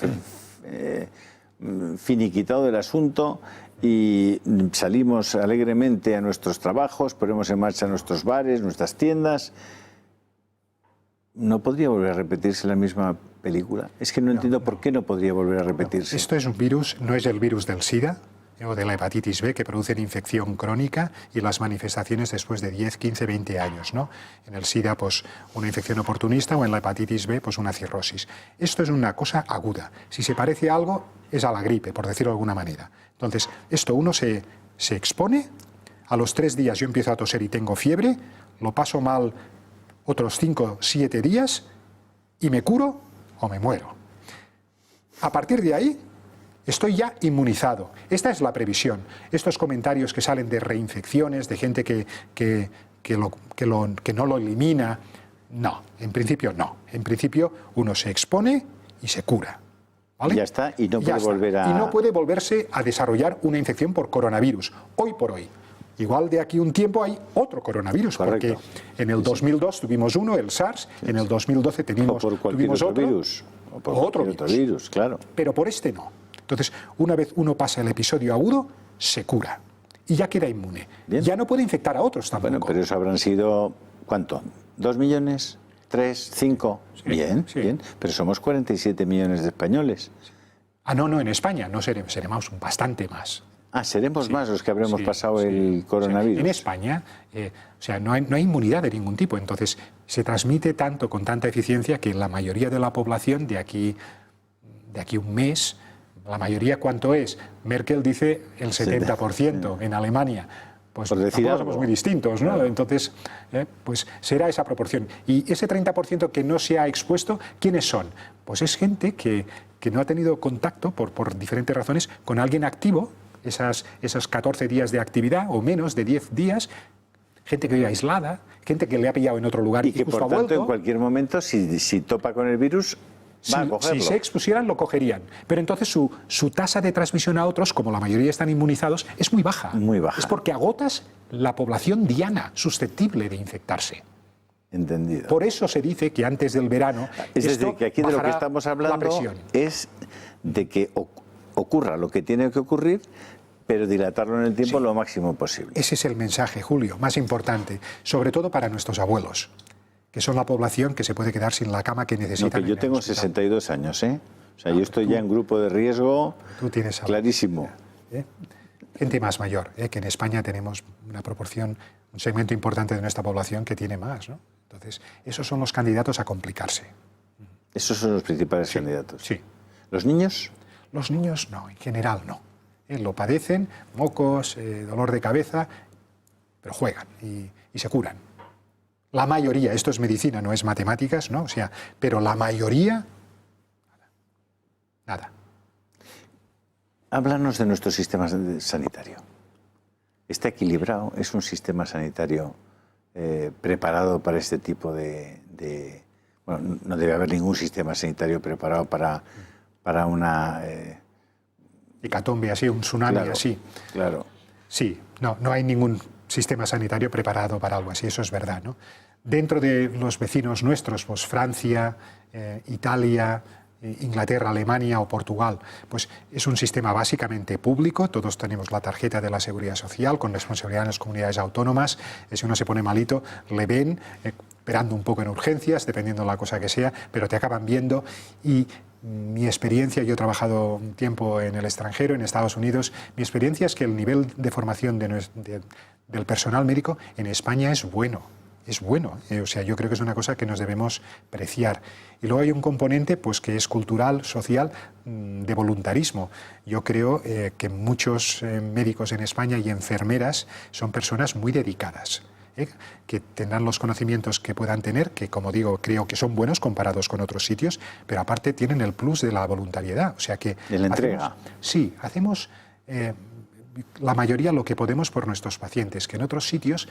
finiquitado el asunto y salimos alegremente a nuestros trabajos, ponemos en marcha nuestros bares, nuestras tiendas. ¿No podría volver a repetirse la misma película? Es que no entiendo por qué no podría volver a repetirse. Esto es un virus, no es el virus del SIDA o de la hepatitis B, que producen infección crónica y las manifestaciones después de 10, 15, 20 años, ¿no? En el SIDA, pues, una infección oportunista, o en la hepatitis B, pues, una cirrosis. Esto es una cosa aguda. Si se parece a algo, es a la gripe, por decirlo de alguna manera. Entonces, esto uno se expone, a los 3 días yo empiezo a toser y tengo fiebre, lo paso mal otros 5, 7 días y me curo o me muero. A partir de ahí estoy ya inmunizado. Esta es la previsión. Estos comentarios que salen de reinfecciones, de gente que no lo elimina, no, en principio no. En principio uno se expone y se cura. ¿Vale? Y ya está, y no puede volver a... Y no puede volverse a desarrollar una infección por coronavirus, hoy por hoy. Igual de aquí un tiempo hay otro coronavirus, correcto, porque en el 2002 tuvimos uno, el SARS, en el 2012 tuvimos otro virus, o por otro virus, claro. Pero por este no. Entonces, una vez uno pasa el episodio agudo, se cura y ya queda inmune. Bien. Ya no puede infectar a otros tampoco. Bueno, pero eso habrán sido, ¿cuánto? ¿2 millones? ¿3? ¿5? Sí, bien, sí. Bien. Pero somos 47 millones de españoles. No, en España no seremos bastante más. Seremos más los que habremos pasado el coronavirus. O sea, en España, no hay inmunidad de ningún tipo. Entonces, se transmite tanto, con tanta eficiencia, que la mayoría de la población de aquí un mes, la mayoría, ¿cuánto es? Merkel dice el 70% en Alemania. Pues tampoco somos muy distintos, ¿no? Claro. Entonces, pues será esa proporción. Y ese 30% que no se ha expuesto, ¿quiénes son? Pues es gente que no ha tenido contacto, por diferentes razones, con alguien activo, esos 14 días de actividad o menos de 10 días, gente que vive aislada, gente que le ha pillado en otro lugar y que por tanto en cualquier momento si topa con el virus va a cogerlo. Si se expusieran lo cogerían, pero entonces su tasa de transmisión a otros, como la mayoría están inmunizados, es muy baja. Muy baja. Es porque agotas la población diana susceptible de infectarse. Entendido. Por eso se dice que antes del verano es decir, que aquí de lo que estamos hablando es de que ocurra lo que tiene que ocurrir, pero dilatarlo en el tiempo lo máximo posible. Ese es el mensaje, Julio, más importante, sobre todo para nuestros abuelos, que son la población que se puede quedar sin la cama que necesitan. Yo tengo 62 años, O sea, yo estoy ya en grupo de riesgo tú tienes clarísimo. Gente más mayor, que en España tenemos una proporción, un segmento importante de nuestra población que tiene más, ¿no? Entonces, esos son los candidatos a complicarse. Esos son los principales candidatos. Sí. ¿Los niños? Los niños no, en general no. Lo padecen, mocos, dolor de cabeza, pero juegan y se curan. La mayoría, esto es medicina, no es matemáticas, ¿no? O sea, pero la mayoría, nada. Háblanos de nuestro sistema sanitario. ¿Está equilibrado? ¿Es un sistema sanitario preparado para este tipo de... Bueno, no debe haber ningún sistema sanitario preparado para una... hecatombe así, un tsunami así. Claro. Sí, no hay ningún sistema sanitario preparado para algo así, eso es verdad, ¿no? Dentro de los vecinos nuestros, pues Francia, Italia, Inglaterra, Alemania o Portugal, pues es un sistema básicamente público, todos tenemos la tarjeta de la Seguridad Social con responsabilidad en las comunidades autónomas, si uno se pone malito, le ven, esperando un poco en urgencias, dependiendo de la cosa que sea, pero te acaban viendo y mi experiencia, yo he trabajado un tiempo en el extranjero, en Estados Unidos, mi experiencia es que el nivel de formación del personal médico en España es bueno. Es bueno, o sea, yo creo que es una cosa que nos debemos preciar. Y luego hay un componente pues, que es cultural, social, de voluntarismo. Yo creo que muchos médicos en España y enfermeras son personas muy dedicadas, que tendrán los conocimientos que puedan tener, que como digo, creo que son buenos comparados con otros sitios, pero aparte tienen el plus de la voluntariedad. O sea que... ¿De la entrega? Hacemos la mayoría lo que podemos por nuestros pacientes, que en otros sitios,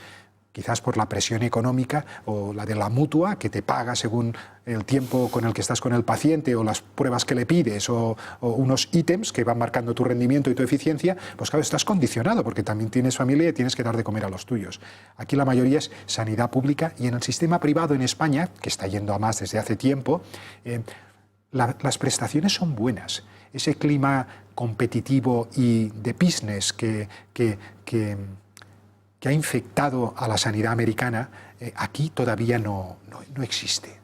quizás por la presión económica o la de la mutua, que te paga según el tiempo con el que estás con el paciente o las pruebas que le pides o unos ítems que van marcando tu rendimiento y tu eficiencia, pues claro, estás condicionado porque también tienes familia y tienes que dar de comer a los tuyos. Aquí la mayoría es sanidad pública y en el sistema privado en España, que está yendo a más desde hace tiempo, las prestaciones son buenas. Ese clima competitivo y de business que ha infectado a la sanidad americana, aquí todavía no existe.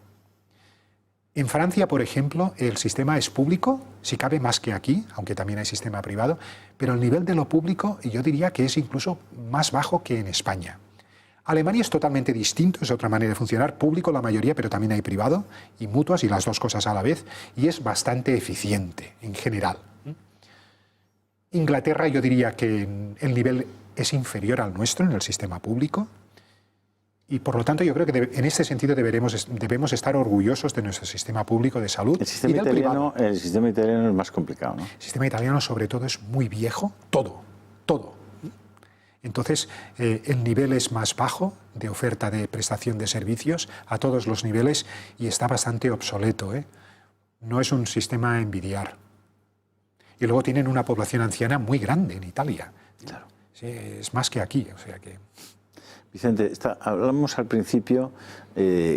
En Francia, por ejemplo, el sistema es público, si cabe más que aquí, aunque también hay sistema privado, pero el nivel de lo público yo diría que es incluso más bajo que en España. Alemania es totalmente distinto, es otra manera de funcionar, público la mayoría, pero también hay privado y mutuas y las dos cosas a la vez, y es bastante eficiente en general. Inglaterra yo diría que el nivel es inferior al nuestro en el sistema público y por lo tanto yo creo que en este sentido debemos estar orgullosos de nuestro sistema público de salud. El sistema italiano es más complicado, ¿no? El sistema italiano sobre todo es muy viejo, todo. Entonces el nivel es más bajo de oferta de prestación de servicios a todos los niveles y está bastante obsoleto, No es un sistema a envidiar. Y luego tienen una población anciana muy grande en Italia. Claro. Sí, es más que aquí, o sea que... Vicente, hablamos al principio,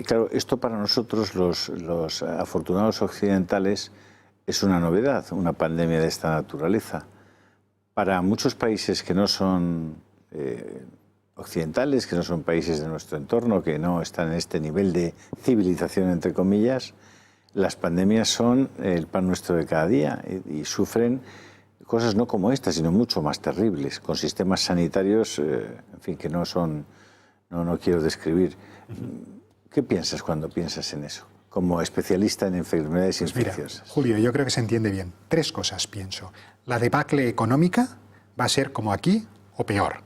claro, esto para nosotros los afortunados occidentales es una novedad, una pandemia de esta naturaleza. Para muchos países que no son occidentales, que no son países de nuestro entorno, que no están en este nivel de civilización, entre comillas, las pandemias son el pan nuestro de cada día y sufren cosas no como esta, sino mucho más terribles, con sistemas sanitarios, en fin, que no quiero describir. ¿Qué piensas cuando piensas en eso, como especialista en enfermedades infecciosas? Mira, Julio, yo creo que se entiende bien. 3 cosas pienso. La debacle económica va a ser como aquí o peor.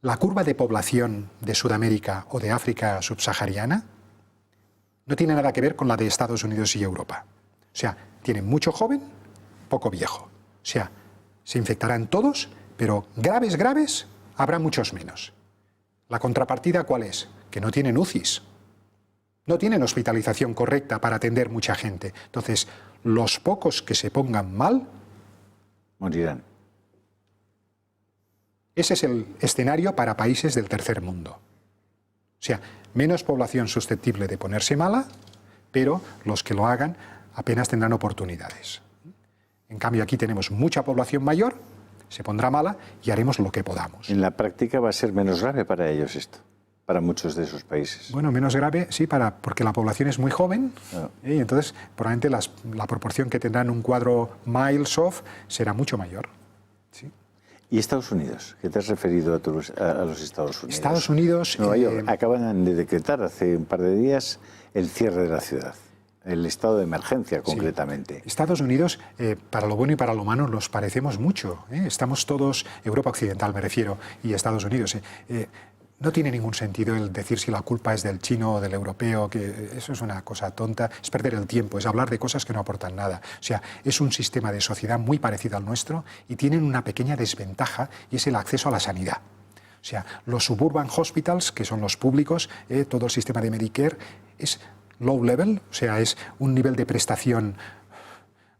La curva de población de Sudamérica o de África subsahariana no tiene nada que ver con la de Estados Unidos y Europa. O sea, tienen mucho joven, poco viejo. O sea, se infectarán todos, pero graves, habrá muchos menos. ¿La contrapartida cuál es? Que no tienen UCIs. No tienen hospitalización correcta para atender mucha gente. Entonces, los pocos que se pongan mal... morirán. Ese es el escenario para países del tercer mundo. O sea, menos población susceptible de ponerse mala, pero los que lo hagan apenas tendrán oportunidades. En cambio, aquí tenemos mucha población mayor, se pondrá mala y haremos lo que podamos. En la práctica va a ser menos grave para ellos esto, para muchos de esos países. Bueno, menos grave, sí, porque la población es muy joven, Claro. y entonces probablemente la proporción que tendrán un cuadro miles off será mucho mayor. ¿Sí? ¿Y Estados Unidos? ¿Qué te has referido a los Estados Unidos? Estados Unidos... Nueva York acaban de decretar hace un par de días el cierre de la ciudad, el estado de emergencia concretamente. Sí. Estados Unidos, para lo bueno y para lo malo, nos parecemos mucho. Estamos todos, Europa Occidental me refiero, y Estados Unidos. No tiene ningún sentido el decir si la culpa es del chino o del europeo, que eso es una cosa tonta, es perder el tiempo, es hablar de cosas que no aportan nada. O sea, es un sistema de sociedad muy parecido al nuestro y tienen una pequeña desventaja y es el acceso a la sanidad. O sea, los suburban hospitals, que son los públicos, todo el sistema de Medicare, es low level, o sea, es un nivel de prestación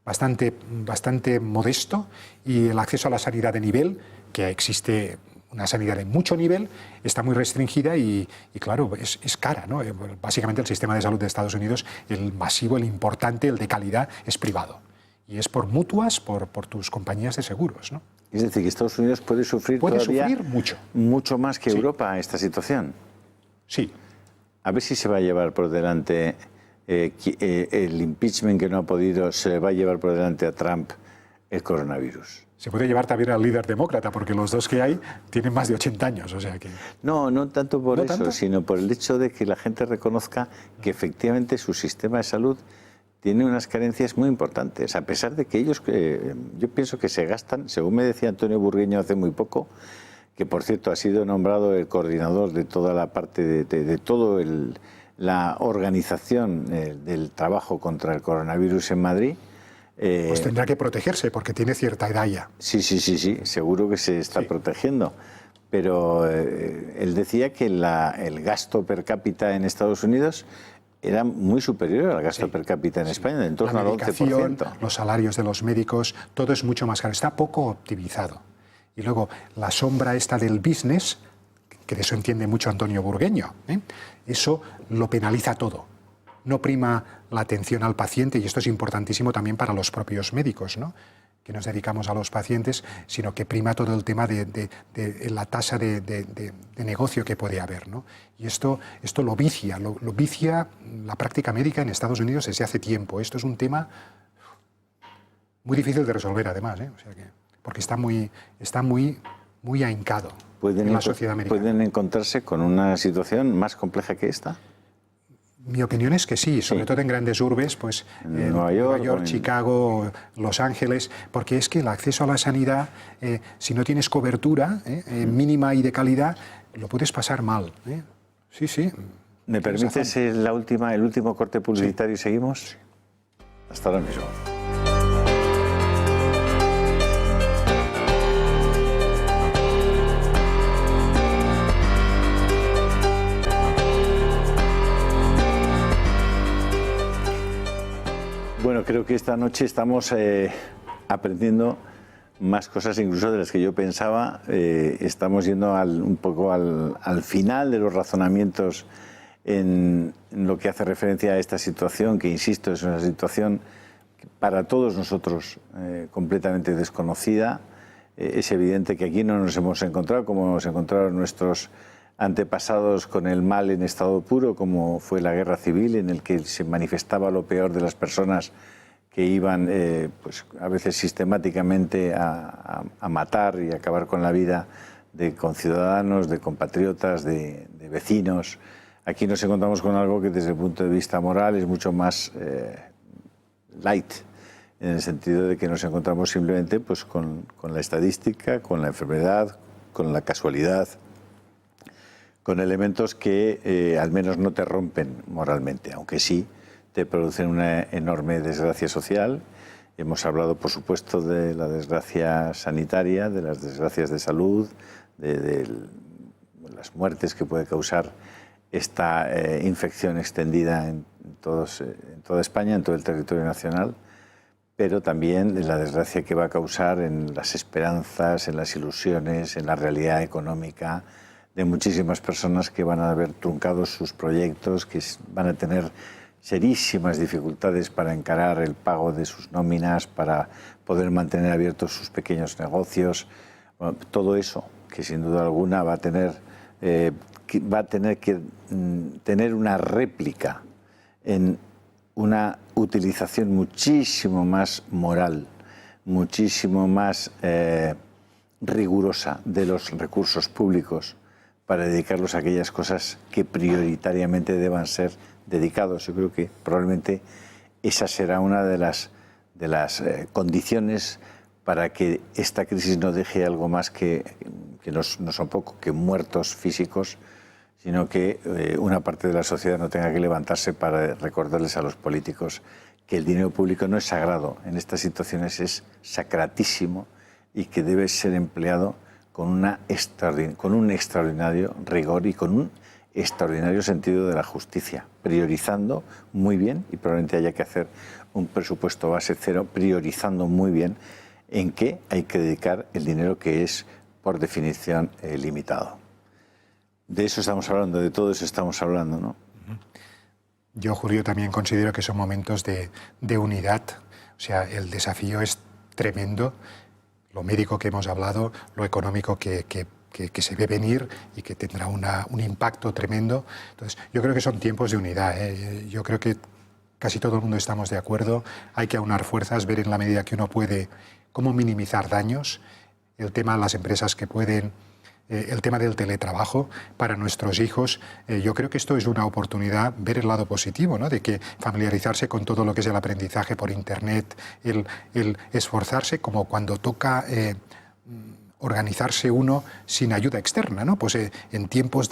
bastante modesto, y el acceso a la sanidad de nivel, que existe una sanidad de mucho nivel, está muy restringida y claro, es cara, ¿no? Básicamente el sistema de salud de Estados Unidos, el masivo, el importante, el de calidad, es privado. Y es por mutuas, por tus compañías de seguros, ¿no? Es decir, que Estados Unidos puede sufrir mucho más que Europa esta situación. Sí. A ver si se va a llevar por delante el impeachment que no ha podido, se va a llevar por delante a Trump el coronavirus. Se puede llevar también al líder demócrata, porque los dos que hay tienen más de 80 años, o sea que... No tanto por eso, tanto, sino por el hecho de que la gente reconozca que efectivamente su sistema de salud tiene unas carencias muy importantes, a pesar de que ellos, yo pienso que se gastan, según me decía Antonio Burgueño hace muy poco, que por cierto ha sido nombrado el coordinador de toda la parte de todo la organización del trabajo contra el coronavirus en Madrid. Pues tendrá que protegerse porque tiene cierta edad ya. Sí, seguro que se está protegiendo. Pero él decía que el gasto per cápita en Estados Unidos era muy superior al gasto per cápita en España, en torno al 11%. Los salarios de los médicos, todo es mucho más caro, está poco optimizado. Y luego la sombra esta del business, que de eso entiende mucho Antonio Burgueño, eso lo penaliza todo. No prima la atención al paciente, y esto es importantísimo también para los propios médicos, ¿no?, que nos dedicamos a los pacientes, sino que prima todo el tema de la tasa de negocio que puede haber, ¿no? Y esto lo vicia la práctica médica en Estados Unidos desde hace tiempo. Esto es un tema muy difícil de resolver, además, o sea porque está muy ahincado en la sociedad americana. ¿Pueden encontrarse con una situación más compleja que esta? Mi opinión es que sí, sobre todo en grandes urbes, pues Nueva York, Chicago, Los Ángeles, porque es que el acceso a la sanidad, si no tienes cobertura mínima y de calidad, lo puedes pasar mal. Sí. ¿Me permites el último corte publicitario y seguimos? Hasta ahora mismo. Bueno, creo que esta noche estamos aprendiendo más cosas incluso de las que yo pensaba. Estamos yendo un poco al final de los razonamientos en lo que hace referencia a esta situación, que insisto, es una situación para todos nosotros completamente desconocida. Es evidente que aquí no nos hemos encontrado como hemos encontrado nuestros antepasados con el mal en estado puro, como fue la guerra civil, en el que se manifestaba lo peor de las personas que iban pues a veces sistemáticamente a matar y acabar con la vida de conciudadanos, de compatriotas, de vecinos. Aquí nos encontramos con algo que desde el punto de vista moral es mucho más light, en el sentido de que nos encontramos simplemente pues, con la estadística, con la enfermedad, con la casualidad, con elementos que al menos no te rompen moralmente, aunque sí te producen una enorme desgracia social. Hemos hablado, por supuesto, de la desgracia sanitaria, de las desgracias de salud, de las muertes que puede causar esta infección extendida en toda España, en todo el territorio nacional, pero también de la desgracia que va a causar en las esperanzas, en las ilusiones, en la realidad económica de muchísimas personas que van a haber truncado sus proyectos, que van a tener serísimas dificultades para encarar el pago de sus nóminas, para poder mantener abiertos sus pequeños negocios. Bueno, todo eso, que sin duda alguna va a tener que va a tener que tener una réplica en una utilización muchísimo más moral, muchísimo más rigurosa de los recursos públicos para dedicarlos a aquellas cosas que prioritariamente deban ser dedicados. Yo creo que probablemente esa será una de las condiciones para que esta crisis no deje algo más que no son poco que muertos físicos, sino que una parte de la sociedad no tenga que levantarse para recordarles a los políticos que el dinero público no es sagrado, en estas situaciones es sacratísimo y que debe ser empleado con un extraordinario rigor y con un extraordinario sentido de la justicia, priorizando muy bien, y probablemente haya que hacer un presupuesto base cero, priorizando muy bien en qué hay que dedicar el dinero que es, por definición, limitado. De eso estamos hablando, de todo eso estamos hablando, ¿no? Yo, Julio, también considero que son momentos de unidad. O sea, el desafío es tremendo. Lo médico que hemos hablado, lo económico que se ve venir y que tendrá un impacto tremendo. Entonces, yo creo que son tiempos de unidad, ¿eh? Yo creo que casi todo el mundo estamos de acuerdo. Hay que aunar fuerzas, ver en la medida que uno puede cómo minimizar daños. El tema de las empresas que pueden... el tema del teletrabajo para nuestros hijos, yo creo que esto es una oportunidad, ver el lado positivo, ¿no? De que familiarizarse con todo lo que es el aprendizaje por Internet, el esforzarse como cuando toca organizarse uno sin ayuda externa, ¿no? Pues en tiempos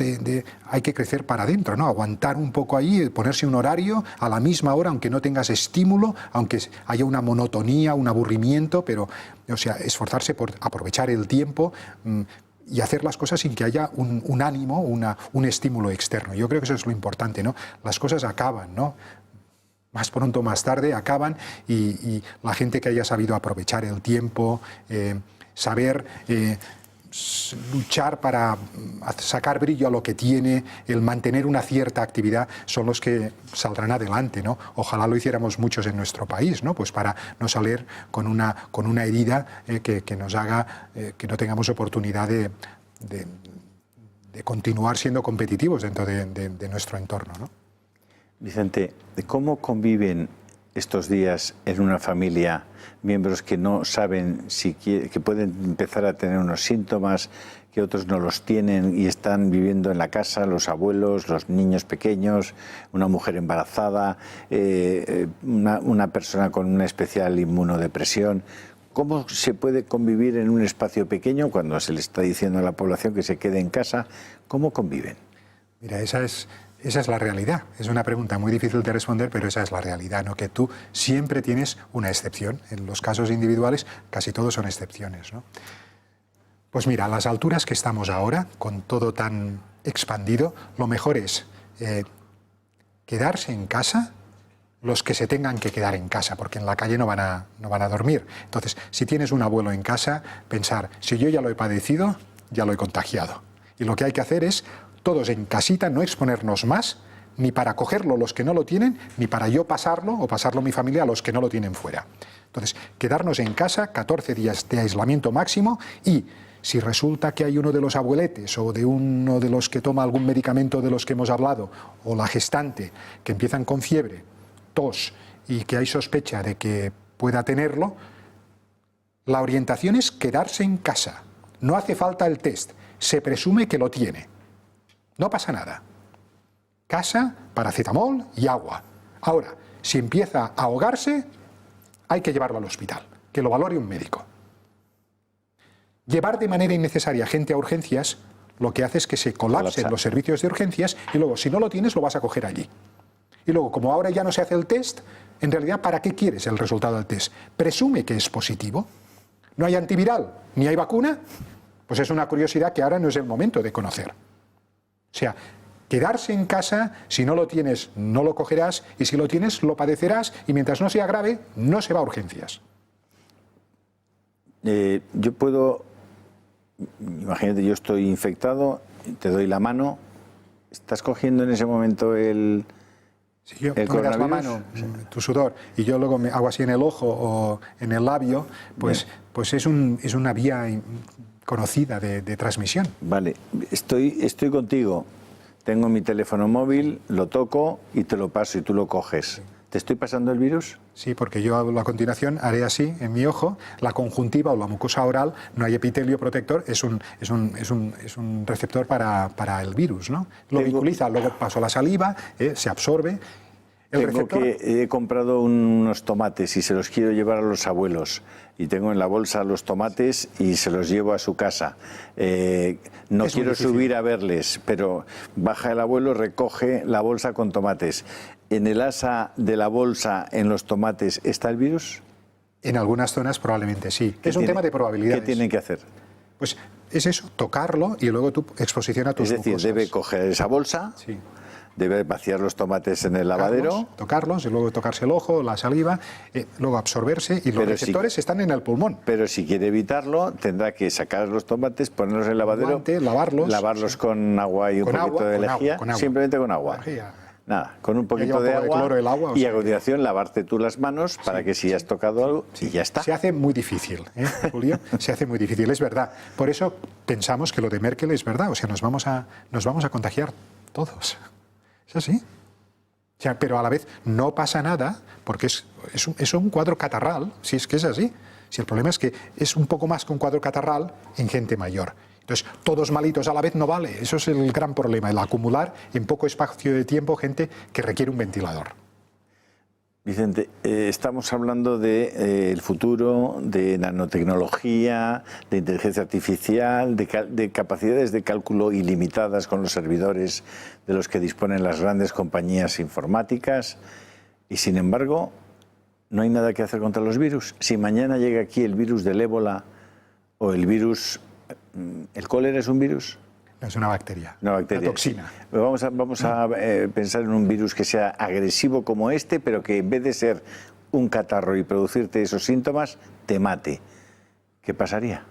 hay que crecer para adentro, ¿no? Aguantar un poco ahí, ponerse un horario a la misma hora, aunque no tengas estímulo, aunque haya una monotonía, un aburrimiento, pero, o sea, esforzarse por aprovechar el tiempo, y hacer las cosas sin que haya un ánimo, un estímulo externo. Yo creo que eso es lo importante, ¿no? Las cosas acaban, ¿no? Más pronto o más tarde acaban y la gente que haya sabido aprovechar el tiempo, saber luchar para sacar brillo a lo que tiene, el mantener una cierta actividad, son los que saldrán adelante, ¿no? Ojalá lo hiciéramos muchos en nuestro país, ¿no? Pues para no salir con una herida que nos haga que no tengamos oportunidad de continuar siendo competitivos dentro de nuestro entorno, ¿no? Vicente, ¿cómo conviven estos días en una familia miembros que no saben que pueden empezar a tener unos síntomas, que otros no los tienen y están viviendo en la casa, los abuelos, los niños pequeños, una mujer embarazada, una persona con una especial inmunodepresión? ¿Cómo se puede convivir en un espacio pequeño cuando se le está diciendo a la población que se quede en casa? ¿Cómo conviven? Mira, esa es la realidad. Es una pregunta muy difícil de responder, pero esa es la realidad, ¿no? Que tú siempre tienes una excepción. En los casos individuales casi todos son excepciones, ¿no? Pues mira, a las alturas que estamos ahora, con todo tan expandido, lo mejor es quedarse en casa los que se tengan que quedar en casa, porque en la calle no van a dormir. Entonces, si tienes un abuelo en casa, pensar, si yo ya lo he padecido, ya lo he contagiado. Y lo que hay que hacer es todos en casita, no exponernos más, ni para cogerlo los que no lo tienen, ni para yo pasarlo o pasarlo a mi familia a los que no lo tienen fuera. Entonces, quedarnos en casa, 14 días de aislamiento máximo, y si resulta que hay uno de los abueletes o de uno de los que toma algún medicamento de los que hemos hablado, o la gestante, que empiezan con fiebre, tos, y que hay sospecha de que pueda tenerlo, la orientación es quedarse en casa. No hace falta el test, se presume que lo tiene. No pasa nada. Casa, paracetamol y agua. Ahora, si empieza a ahogarse, hay que llevarlo al hospital, que lo valore un médico. Llevar de manera innecesaria gente a urgencias, lo que hace es que se colapsen los servicios de urgencias y luego, si no lo tienes, lo vas a coger allí. Y luego, como ahora ya no se hace el test, en realidad, ¿para qué quieres el resultado del test? Presume que es positivo. No hay antiviral, ni hay vacuna, pues es una curiosidad que ahora no es el momento de conocer. O sea, quedarse en casa, si no lo tienes, no lo cogerás, y si lo tienes, lo padecerás, y mientras no sea grave, no se va a urgencias. Yo puedo, imagínate, yo estoy infectado, te doy la mano, ¿estás cogiendo en ese momento el Si yo tú me das la mano, tu sudor, y yo luego me hago así en el ojo o en el labio, pues es una vía conocida de transmisión. Vale, estoy contigo. Tengo mi teléfono móvil, lo toco y te lo paso y tú lo coges. ¿Te estoy pasando el virus? Sí, porque yo a continuación haré así en mi ojo, la conjuntiva o la mucosa oral, no hay epitelio protector, es un receptor para el virus, ¿no? Lo vinculiza, luego paso la saliva, se absorbe. He comprado unos tomates y se los quiero llevar a los abuelos. Y tengo en la bolsa los tomates y se los llevo a su casa. No quiero subir a verles, pero baja el abuelo, recoge la bolsa con tomates. ¿En el asa de la bolsa, en los tomates, está el virus? En algunas zonas probablemente sí. Es un tema de probabilidades. ¿Qué tienen que hacer? Pues es eso, tocarlo y luego tú exposición a tus mucosas. Es decir, debe coger esa bolsa, debe vaciar los tomates en el lavadero. Tocarlos y luego tocarse el ojo, la saliva, luego absorberse y los receptores están en el pulmón. Pero si quiere evitarlo, tendrá que sacar los tomates, ponerlos en el lavadero, lavarlos con agua y un poquito de lejía, simplemente con agua. Nada, con un poquito de agua y a continuación lavarte tú las manos para que si has tocado algo y ya está. Se hace muy difícil, Julio, se hace muy difícil, es verdad. Por eso pensamos que lo de Merkel es verdad, o sea, nos vamos a contagiar todos. ¿Es así? O sea, pero a la vez no pasa nada porque es un cuadro catarral, si es que es así. Si el problema es que es un poco más que un cuadro catarral en gente mayor. Entonces, todos malitos a la vez no vale. Eso es el gran problema, el acumular en poco espacio de tiempo gente que requiere un ventilador. Vicente, estamos hablando del futuro, de nanotecnología, de inteligencia artificial, de capacidades de cálculo ilimitadas con los servidores de los que disponen las grandes compañías informáticas. Y sin embargo, no hay nada que hacer contra los virus. Si mañana llega aquí el virus del ébola o el virus... ¿El cólera es un virus? No, es una bacteria. Una toxina. Vamos a pensar en un virus que sea agresivo como este, pero que en vez de ser un catarro y producirte esos síntomas, te mate. ¿Qué pasaría?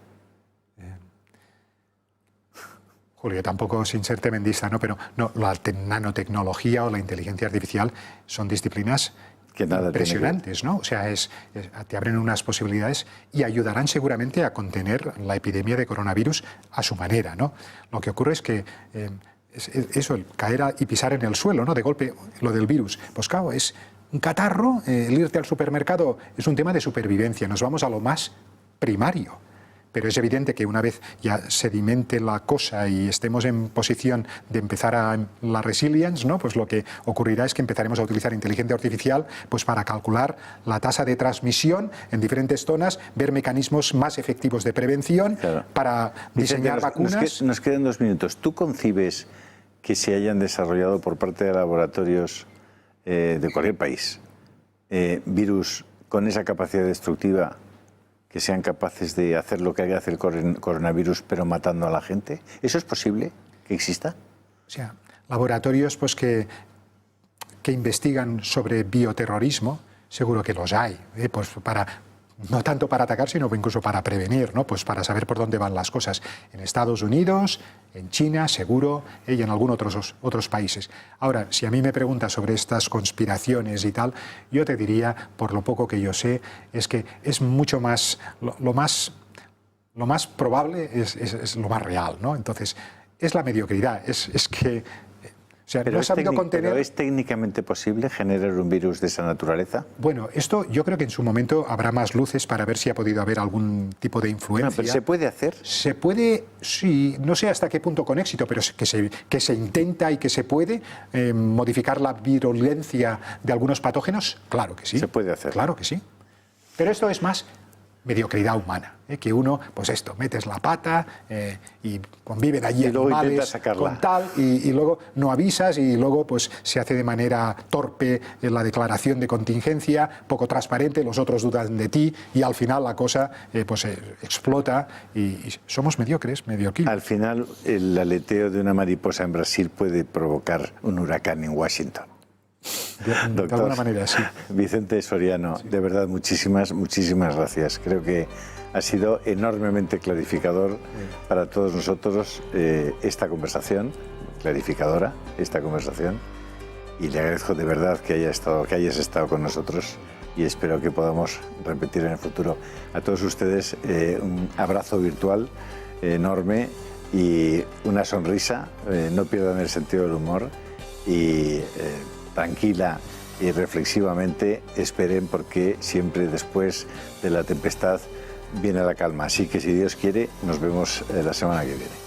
Julio, tampoco sin ser tremendista, ¿no? Pero no, la nanotecnología o la inteligencia artificial son disciplinas impresionantes, ¿no? O sea, te abren unas posibilidades y ayudarán seguramente a contener la epidemia de coronavirus a su manera, ¿no? Lo que ocurre es que eso, el caer y pisar en el suelo, ¿no? De golpe, lo del virus, pues claro, es un catarro, el irte al supermercado es un tema de supervivencia, nos vamos a lo más primario. Pero es evidente que una vez ya sedimente la cosa y estemos en posición de empezar a la resilience, ¿no? Pues lo que ocurrirá es que empezaremos a utilizar inteligencia artificial pues para calcular la tasa de transmisión en diferentes zonas, ver mecanismos más efectivos de prevención, para diseñar vacunas. Nos quedan 2 minutos. ¿Tú concibes que se hayan desarrollado por parte de laboratorios de cualquier país virus con esa capacidad destructiva que sean capaces de hacer lo que hace el coronavirus, pero matando a la gente? ¿Eso es posible que exista? O sea, laboratorios pues que investigan sobre bioterrorismo, seguro que los hay, pues no tanto para atacar, sino incluso para prevenir, ¿no? Pues para saber por dónde van las cosas. En Estados Unidos, en China, seguro, y en algunos otros países. Ahora, si a mí me preguntas sobre estas conspiraciones y tal, yo te diría, por lo poco que yo sé, es que es mucho más, lo más probable es lo más real, ¿no? Entonces, es la mediocridad, es que... O sea, ¿Pero es técnicamente posible generar un virus de esa naturaleza? Bueno, esto yo creo que en su momento habrá más luces para ver si ha podido haber algún tipo de influencia. No, ¿pero se puede hacer? Se puede, sí, no sé hasta qué punto con éxito, pero que se intenta y que se puede modificar la virulencia de algunos patógenos, claro que sí. Se puede hacer. Claro que sí. Pero esto es más mediocridad humana, que uno, pues esto, metes la pata y conviven allí animales con tal y luego no avisas y luego pues se hace de manera torpe la declaración de contingencia, poco transparente, los otros dudan de ti y al final la cosa pues explota y somos mediocres. Al final el aleteo de una mariposa en Brasil puede provocar un huracán en Washington. De alguna manera, sí. Vicente Soriano, sí. De verdad, muchísimas gracias. Creo que ha sido enormemente clarificador para todos nosotros esta conversación, clarificadora esta conversación. y le agradezco de verdad que hayas estado con nosotros y espero que podamos repetir en el futuro. A todos ustedes un abrazo virtual enorme y una sonrisa, no pierdan el sentido del humor y tranquila y reflexivamente esperen, porque siempre después de la tempestad viene la calma. Así que si Dios quiere, nos vemos la semana que viene.